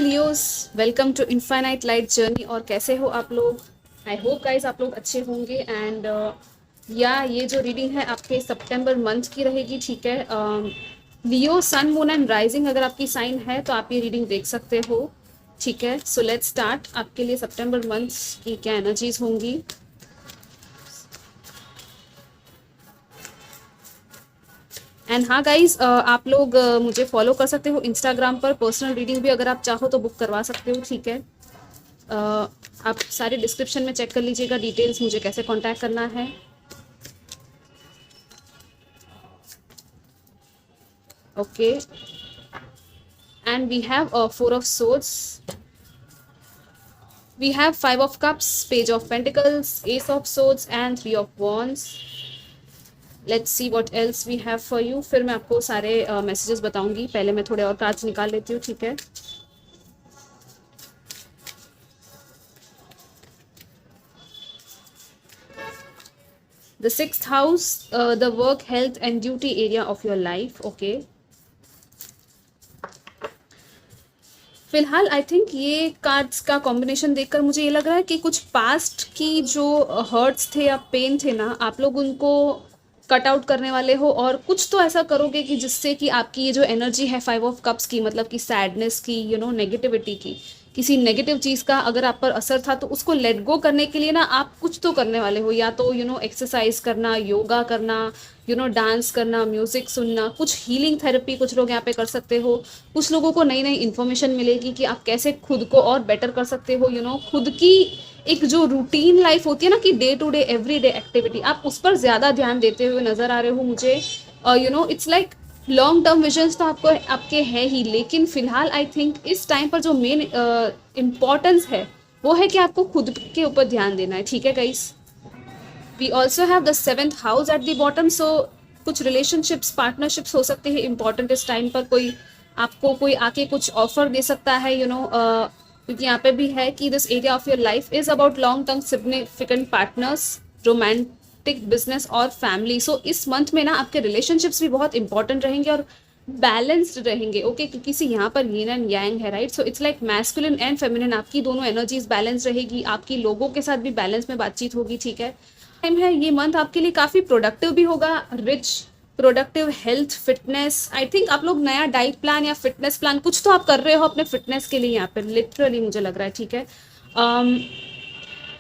Leos, welcome to infinite light journey. और कैसे हो आप लोग? आई होप गाइस आप लोग अच्छे होंगे। एंड या ये जो रीडिंग है आपके सितंबर मंथ की रहेगी, ठीक है। लियो सन मून एंड राइजिंग अगर आपकी साइन है तो आप ये रीडिंग देख सकते हो, ठीक है। So let's start. आपके लिए सितंबर मंथ की क्या एनर्जीज होंगी। एंड हाँ गाइज, आप लोग मुझे फॉलो कर सकते हो इंस्टाग्राम पर। पर्सनल रीडिंग भी अगर आप चाहो तो बुक करवा सकते हो, ठीक है। आप सारे डिस्क्रिप्शन में चेक कर लीजिएगा डिटेल्स, मुझे कैसे कांटेक्ट करना है। Okay, and we have four of swords, we have five of cups, page of pentacles, ace of swords and three of wands. Let's see what else we have for you. फिर मैं आपको सारे messages बताऊंगी। पहले मैं थोड़े और cards निकाल लेती हूँ, ठीक है। The sixth house, the work, health and duty area of your life. Okay. फिलहाल आई थिंक ये कार्ड्स का कॉम्बिनेशन देखकर मुझे ये लग रहा है कि कुछ पास्ट की जो हर्ट्स थे या पेन थे ना, आप लोग उनको कट आउट करने वाले हो। और कुछ तो ऐसा करोगे कि जिससे कि आपकी ये जो एनर्जी है फाइव ऑफ कप्स की, मतलब कि सैडनेस की, नेगेटिविटी की, किसी नेगेटिव चीज़ का अगर आप पर असर था तो उसको लेट गो करने के लिए ना आप कुछ तो करने वाले हो। या तो एक्सरसाइज करना, योगा करना, डांस करना, म्यूज़िक सुनना, कुछ हीलिंग थेरेपी कुछ लोग यहाँ पे कर सकते हो। कुछ लोगों को नई नई इन्फॉर्मेशन मिलेगी कि आप कैसे खुद को और बेटर कर सकते हो। खुद की एक जो रूटीन लाइफ होती है ना, कि day to day every day activity, आप उस पर ज़्यादा ध्यान देते हुए नज़र आ रहे हो मुझे। और it's like long term visions तो आपको आपके हैं ही, लेकिन फिलहाल आई थिंक इस टाइम पर जो मेन इम्पॉर्टेंस है वो है कि आपको खुद के ऊपर ध्यान देना है, ठीक है guys. We also have the seventh house at the bottom. So कुछ रिलेशनशिप्स, पार्टनरशिप्स हो सकते हैं इंपॉर्टेंट इस टाइम पर। कोई आके कुछ ऑफर दे सकता है, क्योंकि यहाँ पे भी है कि this area of your life is about long term significant partners, romantic, business और फैमिली। सो इस मंथ में ना आपके रिलेशनशिप्स भी बहुत इंपॉर्टेंट रहेंगे और बैलेंस्ड रहेंगे, ओके। क्योंकि सी यहाँ पर यिन एंड यांग है, right. So it's like masculine and feminine, आपकी दोनों एनर्जीज बैलेंस रहेगी। आपकी लोगों के साथ भी बैलेंस में बातचीत होगी, ठीक है। टाइम है ये मंथ आपके लिए काफ़ी प्रोडक्टिव भी होगा, रिच, प्रोडक्टिव, हेल्थ, फिटनेस। आई थिंक आप लोग नया डाइट प्लान या फिटनेस प्लान कुछ तो आप कर रहे हो अपने फिटनेस के लिए, यहाँ पर लिटरली मुझे लग रहा है, ठीक है।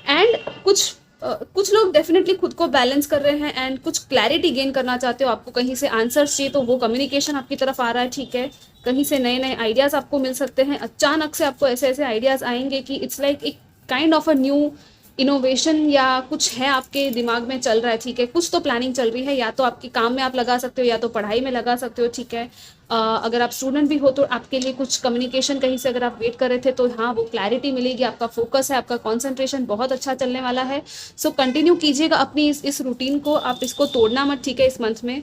एंड कुछ लोग डेफिनेटली खुद को बैलेंस कर रहे हैं एंड कुछ क्लैरिटी गेन करना चाहते हो। आपको कहीं से आंसर्स चाहिए तो वो कम्युनिकेशन आपकी तरफ आ रहा है, ठीक है। कहीं से नए नए आइडियाज़ आपको मिल सकते हैं। अचानक से आपको ऐसे ऐसे आइडियाज़ आएंगे कि इट्स लाइक एक kind of a new innovation या कुछ है आपके दिमाग में चल रहा है, ठीक है। कुछ तो प्लानिंग चल रही है, या तो आपके काम में आप लगा सकते हो या तो पढ़ाई में लगा सकते हो, ठीक है। अगर आप स्टूडेंट भी हो तो आपके लिए कुछ कम्युनिकेशन कहीं से अगर आप वेट कर रहे थे तो हाँ, वो क्लैरिटी मिलेगी। आपका फोकस है, आपका कॉन्सेंट्रेशन बहुत अच्छा चलने वाला है। सो कंटिन्यू कीजिएगा अपनी इस रूटीन को, आप इसको तोड़ना मत, ठीक है, इस मंथ में।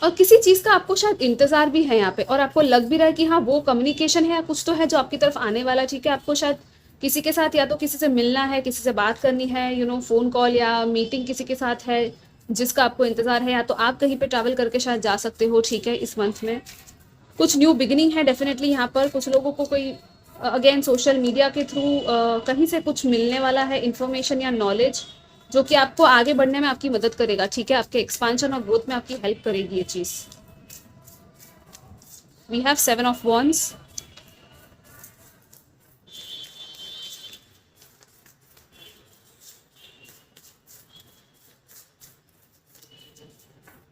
और किसी चीज़ का आपको शायद इंतज़ार भी है यहाँ पे, और आपको लग भी रहा है कि हाँ वो कम्युनिकेशन है या कुछ तो है जो आपकी तरफ आने वाला है, ठीक है। आपको शायद किसी के साथ या तो किसी से मिलना है, किसी से बात करनी है, फ़ोन कॉल या मीटिंग किसी के साथ है जिसका आपको इंतज़ार है, या तो आप कहीं पे ट्रैवल करके शायद जा सकते हो, ठीक है, इस मंथ में। कुछ न्यू बिगिनिंग है डेफिनेटली यहाँ पर। कुछ लोगों को कोई अगेन सोशल मीडिया के थ्रू कहीं से कुछ मिलने वाला है, इंफॉर्मेशन या नॉलेज, जो कि आपको आगे बढ़ने में आपकी मदद करेगा, ठीक है। आपके एक्सपांशन और ग्रोथ में आपकी हेल्प करेगी ये चीज़। We have seven of wands,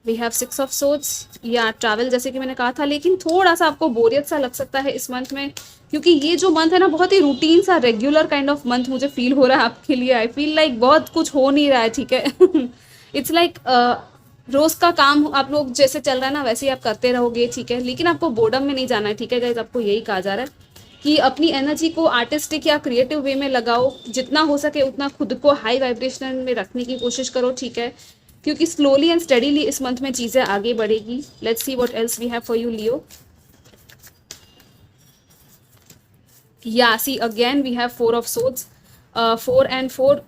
we have six of swords. या ट्रैवल, जैसे कि मैंने कहा था, लेकिन थोड़ा सा आपको बोरियत सा लग सकता है इस मंथ में, क्योंकि ये जो मंथ है ना बहुत ही रूटीन सा, रेगुलर काइंड ऑफ मंथ मुझे फील हो रहा है आपके लिए। आई फील लाइक बहुत कुछ हो नहीं रहा है, ठीक है। इट्स लाइक रोज का काम आप लोग जैसे चल रहा है ना वैसे ही आप करते रहोगे, ठीक है। लेकिन आपको बोर्डम में नहीं जाना है, ठीक है गाइस। आपको यही कहा जा रहा है कि अपनी एनर्जी को आर्टिस्टिक या क्रिएटिव वे में लगाओ, जितना हो सके उतना खुद को हाई वाइब्रेशन में रखने की कोशिश करो, ठीक है। क्योंकि स्लोली एंड स्टडीली इस मंथ में चीज़ें आगे बढ़ेगी। Let's see what else we have for you Leo. या see again we have four of swords. 4 और 4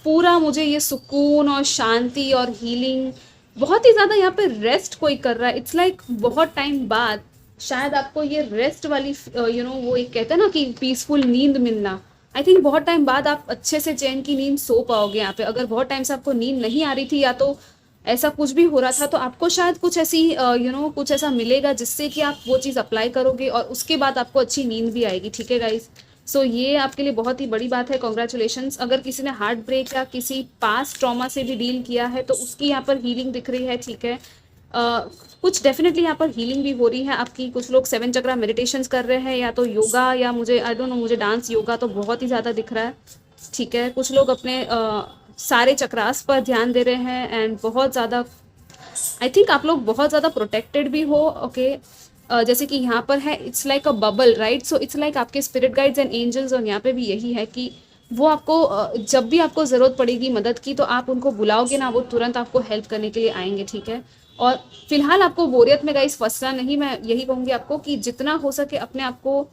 पूरा मुझे ये सुकून और शांति और हीलिंग, बहुत ही ज़्यादा यहाँ पे रेस्ट कोई कर रहा है। इट्स लाइक बहुत टाइम बाद शायद आपको ये रेस्ट वाली वो एक कहते हैं ना कि पीसफुल नींद मिलना, आई थिंक बहुत टाइम बाद आप अच्छे से चैन की नींद सो पाओगे यहाँ पे। अगर बहुत टाइम से आपको नींद नहीं आ रही थी या तो ऐसा कुछ भी हो रहा था, तो आपको शायद कुछ ऐसी कुछ ऐसा मिलेगा जिससे कि आप वो चीज़ अप्लाई करोगे और उसके बाद आपको अच्छी नींद भी आएगी। ठीक है गाइस, सो ये आपके लिए बहुत ही बड़ी बात है। कॉन्ग्रेचुलेशंस। अगर किसी ने हार्ट ब्रेक या किसी पास्ट ट्रॉमा से भी डील किया है तो उसकी यहाँ पर हीलिंग दिख रही है। ठीक है, कुछ डेफिनेटली यहाँ पर हीलिंग भी हो रही है आपकी। कुछ लोग 7 चक्रा मेडिटेशंस कर रहे हैं या तो योगा, या मुझे आई डोंट नो, मुझे डांस योगा तो बहुत ही ज़्यादा दिख रहा है। ठीक है, कुछ लोग अपने सारे चक्रास पर ध्यान दे रहे हैं एंड बहुत ज़्यादा आई थिंक आप लोग बहुत ज़्यादा प्रोटेक्टेड भी हो। ओके, जैसे कि यहाँ पर है it's like a bubble, right? So it's like आपके स्पिरिट गाइड्स एंड एंजल्स, और यहाँ पे भी यही है कि वो आपको जब भी आपको ज़रूरत पड़ेगी मदद की तो आप उनको बुलाओगे ना, वो तुरंत आपको हेल्प करने के लिए आएंगे। ठीक है, और फिलहाल आपको बोरियत में गाइस फंसना नहीं, मैं यही कहूँगी आपको कि जितना हो सके अपने आप को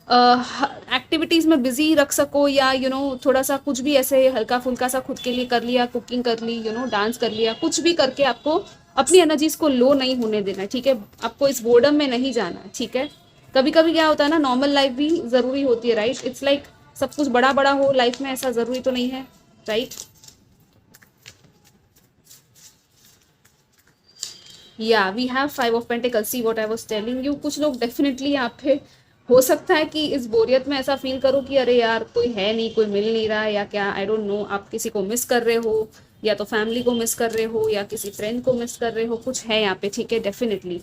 एक्टिविटीज़ में बिजी रख सको, या थोड़ा सा कुछ भी ऐसे हल्का फुल्का सा खुद के लिए कर लिया, कुकिंग कर ली, डांस कर लिया, कुछ भी करके आपको अपनी एनर्जीज को लो नहीं होने देना है। ठीक है, आपको इस बोर्डम में नहीं जाना है। ठीक है, कभी कभी क्या होता है ना, नॉर्मल लाइफ भी ज़रूरी होती है, राइट? इट्स लाइक सब कुछ बड़ा बड़ा हो लाइफ में, ऐसा ज़रूरी तो नहीं है, राइट? या we have 5 of pentacles, see what I was telling you. कुछ लोग डेफिनेटली यहाँ पे हो सकता है कि इस बोरियत में ऐसा फील करो कि अरे यार कोई है नहीं, कोई मिल नहीं रहा है, या क्या, आई डोंट नो, आप किसी को मिस कर रहे हो, या तो फैमिली को मिस कर रहे हो, या किसी फ्रेंड को मिस कर रहे हो, कुछ है यहाँ पे। ठीक है, डेफिनेटली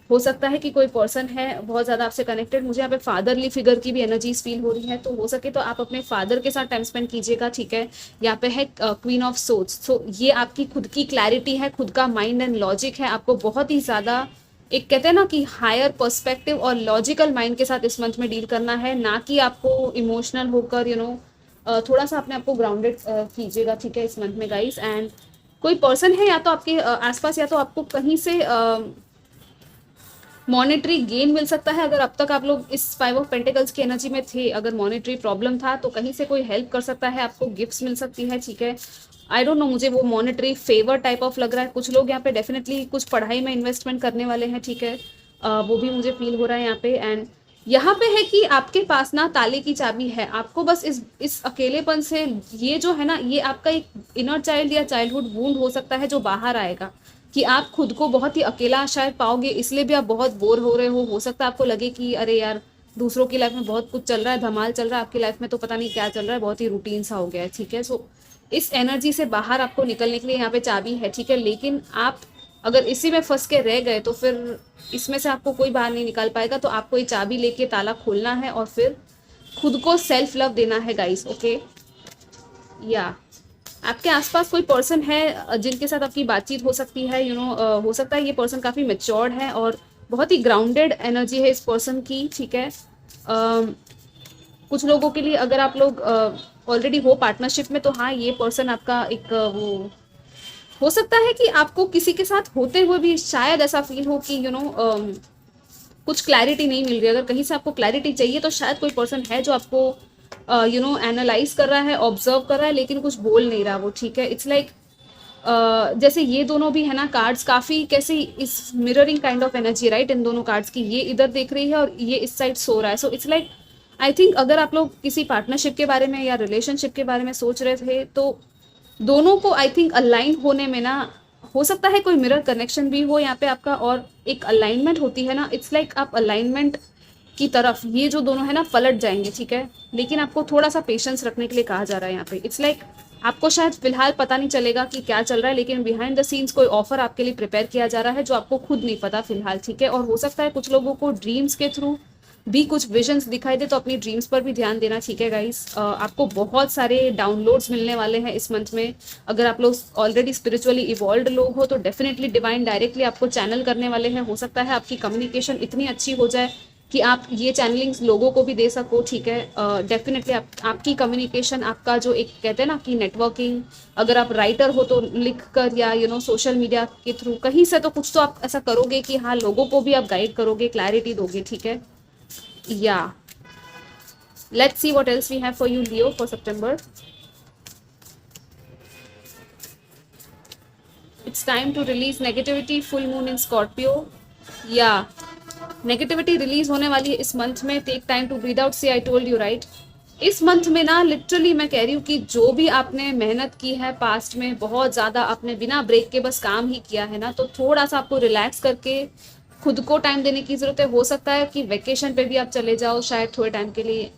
हो सकता है कि कोई पर्सन है बहुत ज़्यादा आपसे कनेक्टेड। मुझे यहाँ पे फादरली फिगर की भी एनर्जीज फील हो रही है, तो हो सके तो आप अपने फादर के साथ टाइम स्पेंड कीजिएगा। ठीक है, यहाँ पे है क्वीन ऑफ सोर्ड्स, तो ये आपकी खुद की क्लैरिटी है, खुद का माइंड एंड लॉजिक है। आपको बहुत ही ज़्यादा एक कहते हैं ना कि हायर पर्सपेक्टिव और लॉजिकल माइंड के साथ इस मंथ में डील करना है, ना कि आपको इमोशनल होकर थोड़ा सा अपने आप को ग्राउंडेड कीजिएगा। ठीक है, इस मंथ में गाइस। एंड कोई पर्सन है या तो आपके आसपास, या तो आपको कहीं से मॉनेटरी गेन मिल सकता है। अगर अब तक आप लोग इस 5 ऑफ पेंटिकल्स की एनर्जी में थे, अगर मॉनेटरी प्रॉब्लम था तो कहीं से कोई हेल्प कर सकता है, आपको गिफ्ट्स मिल सकती है। ठीक है, आई डोंट नो, मुझे वो मॉनेटरी फेवर टाइप ऑफ लग रहा है। कुछ लोग यहाँ पे डेफिनेटली कुछ पढ़ाई में इन्वेस्टमेंट करने वाले हैं। ठीक है, वो भी मुझे फील हो रहा है यहाँ पे। एंड यहाँ पे है कि आपके पास ना ताले की चाबी है, आपको बस इस अकेलेपन से, ये जो है ना, ये आपका एक इनर चाइल्ड या चाइल्डहुड वूंड हो सकता है जो बाहर आएगा, कि आप खुद को बहुत ही अकेला शायद पाओगे, इसलिए भी आप बहुत बोर हो रहे हो सकता है आपको लगे कि अरे यार दूसरों की लाइफ में बहुत कुछ चल रहा है, धमाल चल रहा है, आपकी लाइफ में तो पता नहीं क्या चल रहा है, बहुत ही रूटीन सा हो गया है। ठीक है, सो इस एनर्जी से बाहर आपको निकलने के लिए यहाँ पे चाबी है। ठीक है, लेकिन आप अगर इसी में फंस के रह गए तो फिर इसमें से आपको कोई बाहर नहीं निकाल पाएगा। तो आपको ये चाबी लेके ताला खोलना है और फिर खुद को सेल्फ लव देना है गाइस। ओके, या आपके आसपास कोई पर्सन है जिनके साथ आपकी बातचीत हो सकती है, हो सकता है ये पर्सन काफ़ी मेच्योर्ड है और बहुत ही ग्राउंडेड एनर्जी है इस पर्सन की। ठीक है, कुछ लोगों के लिए अगर आप लोग ऑलरेडी हो पार्टनरशिप में, तो हाँ, ये पर्सन आपका एक वो हो सकता है कि आपको किसी के साथ होते हुए भी शायद ऐसा फील हो कि कुछ क्लैरिटी नहीं मिल रही। अगर कहीं से आपको क्लैरिटी चाहिए तो शायद कोई पर्सन है जो आपको एनालाइज कर रहा है, ऑब्जर्व कर रहा है, लेकिन कुछ बोल नहीं रहा वो। ठीक है, इट्स लाइक जैसे ये दोनों भी है ना कार्ड्स, काफ़ी कैसे इस mirroring kind of energy, right? इन दोनों कार्ड्स की, ये इधर देख रही है और ये इस साइड सो रहा है। So it's like I think अगर आप लोग किसी पार्टनरशिप के बारे में या रिलेशनशिप के बारे में सोच रहे थे, तो दोनों को आई थिंक अलाइन होने में ना, हो सकता है कोई मिरर कनेक्शन भी हो यहाँ पे आपका, और एक अलाइनमेंट होती है ना, इट्स लाइक आप अलाइनमेंट की तरफ ये जो दोनों है ना पलट जाएंगे। ठीक है, लेकिन आपको थोड़ा सा पेशेंस रखने के लिए कहा जा रहा है यहाँ पे। इट्स लाइक आपको शायद फिलहाल पता नहीं चलेगा कि क्या चल रहा है, लेकिन बिहाइंड द सीन्स कोई ऑफर आपके लिए प्रिपेयर किया जा रहा है जो आपको खुद नहीं पता फिलहाल। ठीक है, और हो सकता है कुछ लोगों को ड्रीम्स के थ्रू भी कुछ विजन्स दिखाई दे, तो अपनी ड्रीम्स पर भी ध्यान देना। ठीक है गाइस, आपको बहुत सारे डाउनलोड्स मिलने वाले हैं इस मंथ में। अगर आप लोग ऑलरेडी स्पिरिचुअली इवॉल्व लोग हो तो डेफिनेटली डिवाइन डायरेक्टली आपको चैनल करने वाले हैं। हो सकता है आपकी कम्युनिकेशन इतनी अच्छी हो जाए कि आप ये चैनलिंग्स लोगों को भी दे सको। ठीक है, डेफिनेटली आपकी कम्युनिकेशन, आपका जो एक कहते हैं ना कि नेटवर्किंग, अगर आप राइटर हो तो लिख कर या सोशल मीडिया के थ्रू कहीं से तो कुछ तो आप ऐसा करोगे कि हाँ, लोगों को भी आप गाइड करोगे, क्लैरिटी दोगे। ठीक है, या let's see what else we have for you Leo for September. It's time to release negativity, full moon in Scorpio. या नेगेटिविटी रिलीज होने वाली है इस मंथ में। Take time to breathe out, see I told you right. इस month में ना literally मैं कह रही हूँ कि जो भी आपने मेहनत की है पास्ट में, बहुत ज़्यादा आपने बिना ब्रेक के बस काम ही किया है ना, तो थोड़ा सा आपको रिलैक्स करके खुद को टाइम देने की ज़रूरत है। हो सकता है कि वेकेशन पे भी आप चले जाओ शायद थोड़े टाइम के लिए,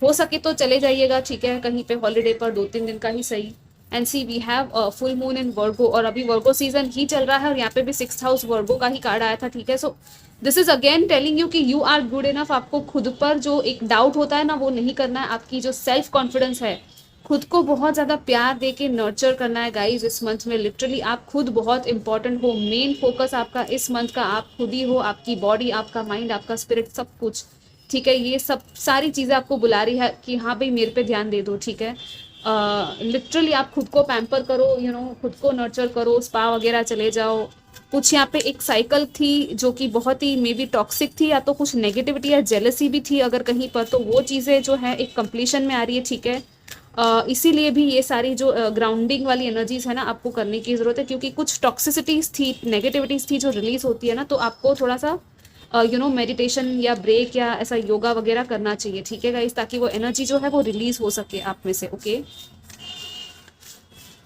हो सके तो चले जाइएगा, ठीक है, कहीं पे हॉलीडे पर 2-3 दिन का ही सही। And see we have full moon in Virgo, और अभी वर्गो सीजन ही चल रहा है, और यहाँ पे भी 6th हाउस वर्गो का ही कार्ड आया था, ठीक है। So this is again telling you कि यू आर गुड इनफ। आपको खुद पर जो एक डाउट होता है ना, वो नहीं करना है। आपकी जो सेल्फ कॉन्फिडेंस है, खुद को बहुत ज़्यादा प्यार दे के नर्चर करना है गाइज इस मंथ में। लिटरली आप खुद बहुत इंपॉर्टेंट हो। मेन फोकस आपका इस मंथ का आप खुद ही हो, आपकी बॉडी, आपका माइंड, आपका स्पिरिट, सब कुछ, ठीक है। ये सब सारी चीज़ें आपको बुला रही है कि हाँ भाई मेरे पे ध्यान दे दो, ठीक है। लिटरली आप खुद को पैम्पर करो, खुद को नर्चर करो, स्पा वगैरह चले जाओ। कुछ यहाँ पे एक साइकिल थी जो कि बहुत ही मे बी टॉक्सिक थी, या तो कुछ नेगेटिविटी या जेलसी भी थी अगर कहीं पर, तो वो चीज़ें जो है एक कंप्लीशन में आ रही है, ठीक है। इसीलिए भी ये सारी जो ग्राउंडिंग वाली एनर्जीज है ना, आपको करने की ज़रूरत है, क्योंकि कुछ टॉक्सिसिटीज़ थी, नेगेटिविटीज़ थी जो रिलीज होती है ना, तो आपको थोड़ा सा मेडिटेशन या ब्रेक या ऐसा योगा वगैरह करना चाहिए, ठीक है गाइस, ताकि वो एनर्जी जो है वो रिलीज हो सके आप में से, ओके।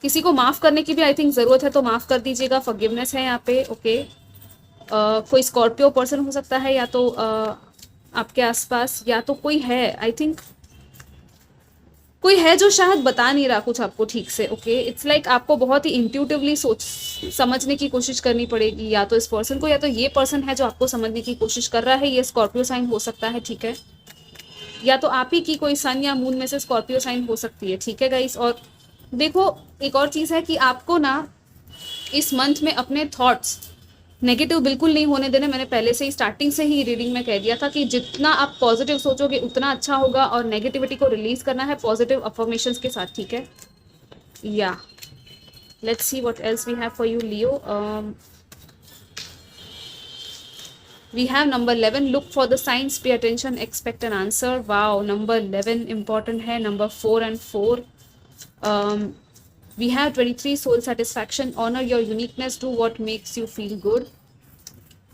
किसी को माफ़ करने की भी आई थिंक ज़रूरत है, तो माफ़ कर दीजिएगा, फॉरगिवनेस है यहाँ पे, ओके। कोई स्कॉर्पियो पर्सन हो सकता है, या तो आपके आसपास, या तो कोई है, आई थिंक कोई है जो शायद बता नहीं रहा कुछ आपको ठीक से, ओके। इट्स लाइक आपको बहुत ही इंट्यूटिवली सोच समझने की कोशिश करनी पड़ेगी, या तो इस पर्सन को, या तो ये पर्सन है जो आपको समझने की कोशिश कर रहा है। ये स्कॉर्पियो साइन हो सकता है, ठीक है, या तो आप ही की कोई सन या मून में से स्कॉर्पियो साइन हो सकती है, ठीक है गाइस। और देखो एक और चीज़ है कि आपको ना इस मंथ में अपने थॉट्स नेगेटिव बिल्कुल नहीं होने देने। मैंने पहले से ही स्टार्टिंग से ही रीडिंग में कह दिया था कि जितना आप पॉजिटिव सोचोगे उतना अच्छा होगा, और नेगेटिविटी को रिलीज करना है पॉजिटिव अफर्मेशंस के साथ, ठीक है। या let's see what else we have for you Leo. We have number 11, look for the science, pay attention, expect an answer. Wow, number 11 important है। Number 4 and 4, we have 23, soul satisfaction, honor your uniqueness, do what makes you feel good।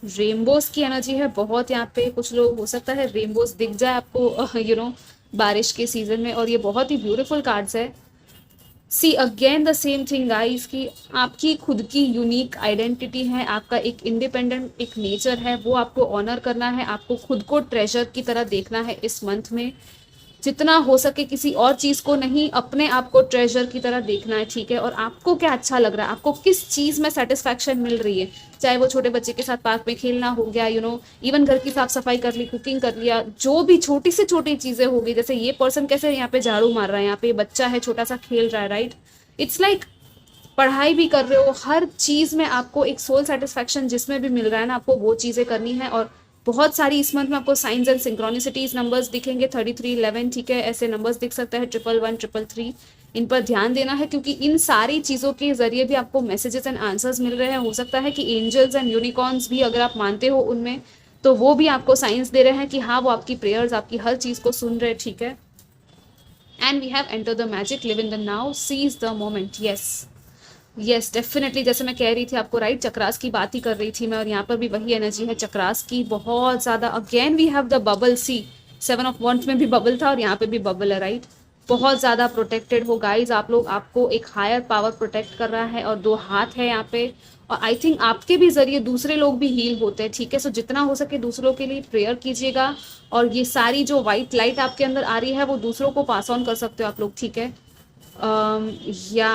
Rainbows की energy है बहुत यहाँ पे। कुछ लोग हो सकता है रेनबोज दिख जाए आपको बारिश के सीजन में, और ये बहुत ही ब्यूटीफुल कार्ड्स है। See again the same thing guys, कि आपकी खुद की यूनिक आइडेंटिटी है, आपका एक इंडिपेंडेंट एक नेचर है, वो आपको ऑनर करना है। आपको खुद को ट्रेजर की तरह देखना है इस मंथ में, जितना हो सके किसी और चीज़ को नहीं, अपने आप को ट्रेजर की तरह देखना है, ठीक है। और आपको क्या अच्छा लग रहा है, आपको किस चीज़ में सेटिस्फैक्शन मिल रही है, चाहे वो छोटे बच्चे के साथ पार्क में खेलना हो गया, इवन घर की साफ सफाई कर ली, कुकिंग कर लिया, जो भी छोटी से छोटी चीज़ें होगी। जैसे ये पर्सन कैसे यहाँ पे झाड़ू मार रहा है, यहाँ पे बच्चा है छोटा सा खेल रहा है, राइट। इट्स लाइक पढ़ाई भी कर रहे हो, हर चीज़ में आपको एक सोल सेटिस्फैक्शन जिसमें भी मिल रहा है ना, आपको वो चीज़ें करनी है। और बहुत सारी इस मंथ में आपको साइंस एंड सिंक्रोनिसिटीज नंबर्स दिखेंगे, 33, 11, ठीक है, ऐसे नंबर्स दिख सकते हैं, 111, 333। इन पर ध्यान देना है, क्योंकि इन सारी चीज़ों के जरिए भी आपको मैसेजेस एंड आंसर्स मिल रहे हैं। हो सकता है कि एंजल्स एंड यूनिकॉर्न्स भी अगर आप मानते हो उनमें, तो वो भी आपको साइंस दे रहे हैं कि हाँ वो आपकी प्रेयर्स, आपकी हर चीज़ को सुन रहे हैं, ठीक है। And we have enter the magic, live in the now, seize the moment. Yes definitely, जैसे मैं कह रही थी आपको, राइट, चक्रास की बात ही कर रही थी मैं, और यहाँ पर भी वही एनर्जी है चक्रास की बहुत ज़्यादा। Again we have the bubble, see 7 of Wands में भी बबल था और यहाँ पे भी बबल है, राइट। बहुत ज़्यादा प्रोटेक्टेड हो गाइज आप लोग, आपको एक हायर पावर प्रोटेक्ट कर रहा है, और 2 हाथ है यहाँ पे। और आई थिंक आपके भी जरिए दूसरे लोग भी हील होते हैं, ठीक है। सो जितना हो सके दूसरों के लिए प्रेयर कीजिएगा, और ये सारी जो वाइट लाइट आपके अंदर आ रही है वो दूसरों को पास ऑन कर सकते हो आप लोग, ठीक है।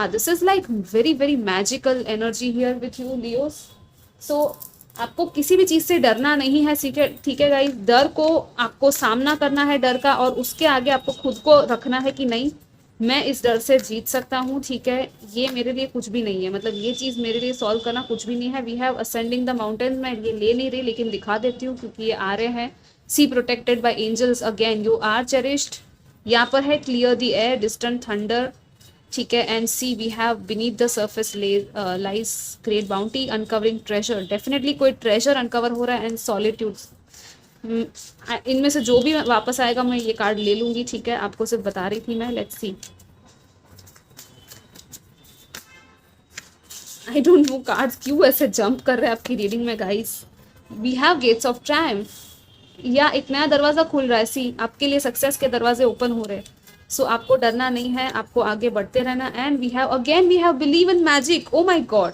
This is like very very magical energy here with you Leos. So आपको किसी भी चीज़ से डरना नहीं है, ठीक है गाइस। डर को आपको सामना करना है, डर का, और उसके आगे आपको खुद को रखना है कि नहीं, मैं इस डर से जीत सकता हूँ, ठीक है। ये मेरे लिए कुछ भी नहीं है, मतलब ये चीज़ मेरे लिए सॉल्व करना कुछ भी नहीं है। We have ascending the mountain, मैं ये ले नहीं रही लेकिन दिखा देती हूँ क्योंकि ये आ रहे हैं। See protected by angels, again you are cherished. यहाँ पर है clear the air, distant thunder, ठीक है। And see we have beneath the surface lies great bounty, uncovering treasure. Definitely कोई ट्रेजर अनकवर हो रहा है, एंड सॉलिट्यूड्स। इनमें से जो भी वापस आएगा मैं ये कार्ड ले लूंगी, ठीक है। आपको सिर्फ बता रही थी मैं। Let's see, I don't know cards क्यों ऐसे जंप कर रहे हैं आपकी रीडिंग में guys. We have gates of triumph, या एक नया दरवाज़ा खुल रहा है, सी आपके लिए सक्सेस के दरवाजे ओपन हो रहे हैं। सो आपको डरना नहीं है, आपको आगे बढ़ते रहना। And we have believe in magic, oh my god,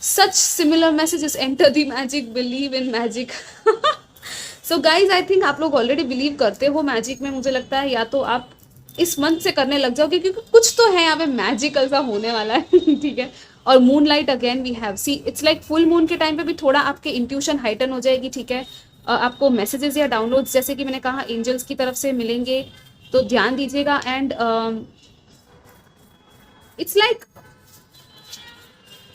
such similar messages, enter the magic, believe in magic. So guys I think आप लोग ऑलरेडी बिलीव करते हो मैजिक में, मुझे लगता है, या तो आप इस मंथ से करने लग जाओगे क्योंकि कुछ तो है यहाँ पे मैजिकल सा होने वाला है। ठीक है। और moon light again we have, see it's like full moon के टाइम पे भी थोड़ा आपके इंट्यूशन हाइटन हो जाएगी। ठीक है। आपको मैसेजेस या डाउनलोड्स जैसे कि मैंने कहा एंजल्स की तरफ से मिलेंगे, तो ध्यान दीजिएगा। एंड इट्स लाइक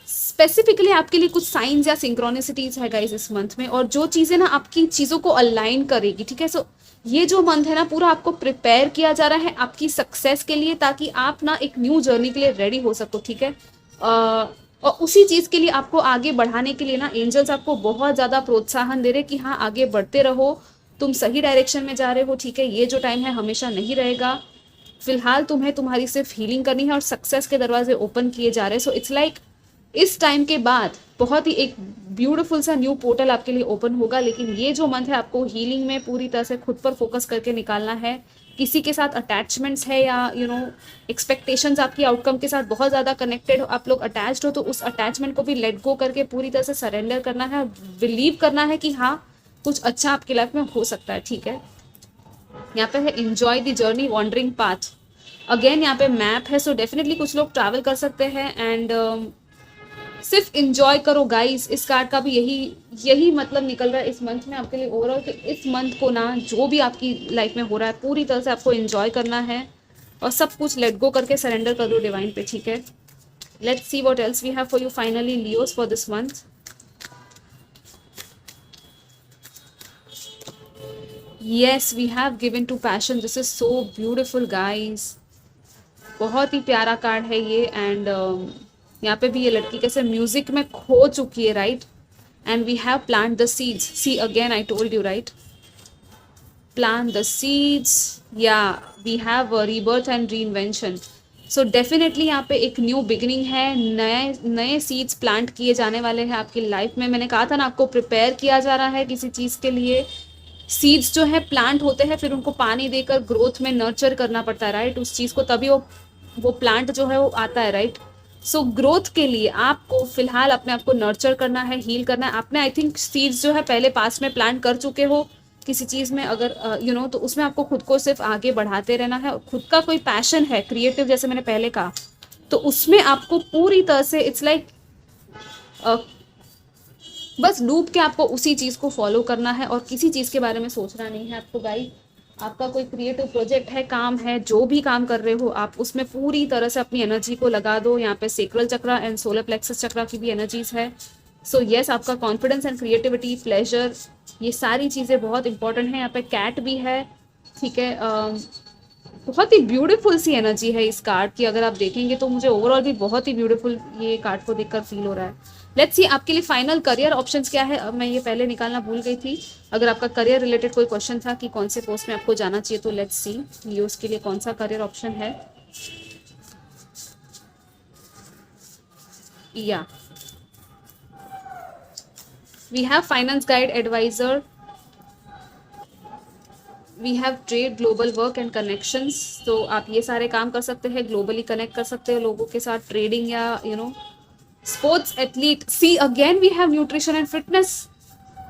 स्पेसिफिकली आपके लिए कुछ साइंस या सिंक्रोनिसिटीज है गाइस इस मंथ में, और जो चीज़ें ना आपकी चीज़ों को अलाइन करेगी। ठीक है। सो ये जो मंथ है ना पूरा आपको प्रिपेयर किया जा रहा है आपकी सक्सेस के लिए, ताकि आप ना एक न्यू जर्नी के लिए रेडी हो सको। ठीक है। और उसी चीज़ के लिए आपको आगे बढ़ाने के लिए ना एंजल्स आपको बहुत ज़्यादा प्रोत्साहन दे रहे कि हाँ आगे बढ़ते रहो, तुम सही डायरेक्शन में जा रहे हो। ठीक है। ये जो टाइम है हमेशा नहीं रहेगा, फिलहाल तुम्हें तुम्हारी सिर्फ हीलिंग करनी है और सक्सेस के दरवाजे ओपन किए जा रहे हैं। सो इट्स लाइक इस टाइम के बाद बहुत ही एक ब्यूटीफुल सा न्यू पोर्टल आपके लिए ओपन होगा। लेकिन ये जो मंथ है आपको हीलिंग में पूरी तरह से खुद पर फोकस करके निकालना है। किसी के साथ अटैचमेंट्स है या एक्सपेक्टेशंस आपकी आउटकम के साथ बहुत ज़्यादा कनेक्टेड हो, आप लोग अटैच्ड हो, तो उस अटैचमेंट को भी लेट गो करके पूरी तरह से सरेंडर करना है और बिलीव करना है कि हाँ कुछ अच्छा आपकी लाइफ में हो सकता है। ठीक है। यहाँ पे है enjoy the journey wandering path, again यहाँ पे मैप है। सो डेफिनेटली कुछ लोग ट्रैवल कर सकते हैं एंड सिर्फ इंजॉय करो गाइस। इस कार्ड का भी यही मतलब निकल रहा है इस मंथ में आपके लिए ओवरऑल, कि इस मंथ को ना जो भी आपकी लाइफ में हो रहा है पूरी तरह से आपको इंजॉय करना है और सब कुछ लेट गो करके सरेंडर कर दो डिवाइन पे। ठीक है। Let's see what else we have for you finally Leos for this month. Yes we have given to passion, this is so beautiful guys, बहुत ही प्यारा कार्ड है ये। एंड यहाँ पे भी ये लड़की कैसे म्यूजिक में खो चुकी है, right. And we have plant the seeds, see again I told you right, plant the seeds, या we have rebirth and reinvention. So definitely यहाँ पे एक न्यू बिगिनिंग है, नए नए सीड्स प्लांट किए जाने वाले हैं आपकी लाइफ में। मैंने कहा था ना आपको प्रिपेयर किया जा रहा है किसी चीज़ के लिए। सीड्स जो है प्लांट होते हैं, फिर उनको पानी देकर ग्रोथ में नर्चर करना पड़ता है, राइट, उस चीज़ को, तभी वो प्लांट जो है वो आता है, राइट। सो ग्रोथ के लिए आपको फिलहाल अपने आप को नर्चर करना है, हील करना है। आपने आई थिंक सीड्स जो है पहले पास में प्लांट कर चुके हो किसी चीज़ में, अगर तो उसमें आपको खुद को सिर्फ आगे बढ़ाते रहना है। खुद का कोई पैशन है क्रिएटिव, जैसे मैंने पहले कहा, तो उसमें आपको पूरी तरह से इट्स लाइक बस डूब के आपको उसी चीज़ को फॉलो करना है और किसी चीज़ के बारे में सोचना नहीं है आपको गाइस। आपका कोई क्रिएटिव प्रोजेक्ट है, काम है, जो भी काम कर रहे हो आप उसमें पूरी तरह से अपनी एनर्जी को लगा दो। यहाँ पे sacral chakra and solar plexus chakra की भी एनर्जीज है। सो येस आपका कॉन्फिडेंस एंड क्रिएटिविटी, प्लेजर, ये सारी चीज़ें बहुत इंपॉर्टेंट हैं। यहाँ पे कैट भी है। ठीक है। बहुत ही ब्यूटीफुल सी एनर्जी है इस कार्ड की, अगर आप देखेंगे तो मुझे ओवरऑल भी बहुत ही ब्यूटीफुल ये कार्ड को देखकर फील हो रहा है। लेट्स सी आपके लिए फाइनल करियर ऑप्शंस क्या है। अब मैं ये पहले निकालना भूल गई थी। अगर आपका करियर रिलेटेड कोई क्वेश्चन था कि कौन से पोस्ट में आपको जाना चाहिए, तो लेट्स सी लियोस के लिए कौन सा करियर ऑप्शन है। या we have finance guide advisor, we have trade, global work and connections. तो आप ये सारे काम कर सकते हैं, ग्लोबली कनेक्ट कर सकते हो लोगों के साथ, ट्रेडिंग या sports athlete. See again we have nutrition and fitness.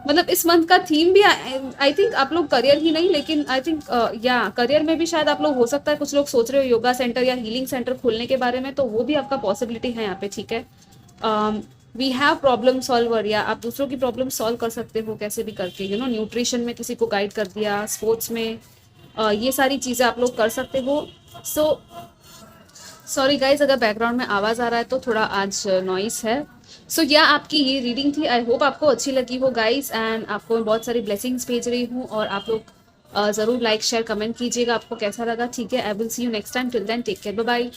मतलब इस मंथ का थीम भी आई थिंक आप लोग करियर ही नहीं, लेकिन आई थिंक या करियर में भी शायद आप लोग, हो सकता है कुछ लोग सोच रहे हो योगा सेंटर या हीलिंग सेंटर खोलने के बारे में, तो वो भी आपका पॉसिबिलिटी है यहाँ पे। ठीक है। वी हैव प्रॉब्लम सॉल्वर, या आप दूसरों की प्रॉब्लम सॉल्व कर सकते हो कैसे भी करके, न्यूट्रिशन में किसी को गाइड कर दिया, स्पोर्ट्स में ये सारी चीज़ें आप लोग कर सकते हो। सो सॉरी गाइज अगर बैकग्राउंड में आवाज़ आ रहा है तो थोड़ा आज नॉइस है। सो या आपकी ये रीडिंग थी, आई होप आपको अच्छी लगी हो गाइज, एंड आपको मैं बहुत सारी ब्लेसिंग्स भेज रही हूँ, और आप लोग ज़रूर लाइक शेयर कमेंट कीजिएगा आपको कैसा लगा। ठीक है। I will see you next time, till then take care, bye bye.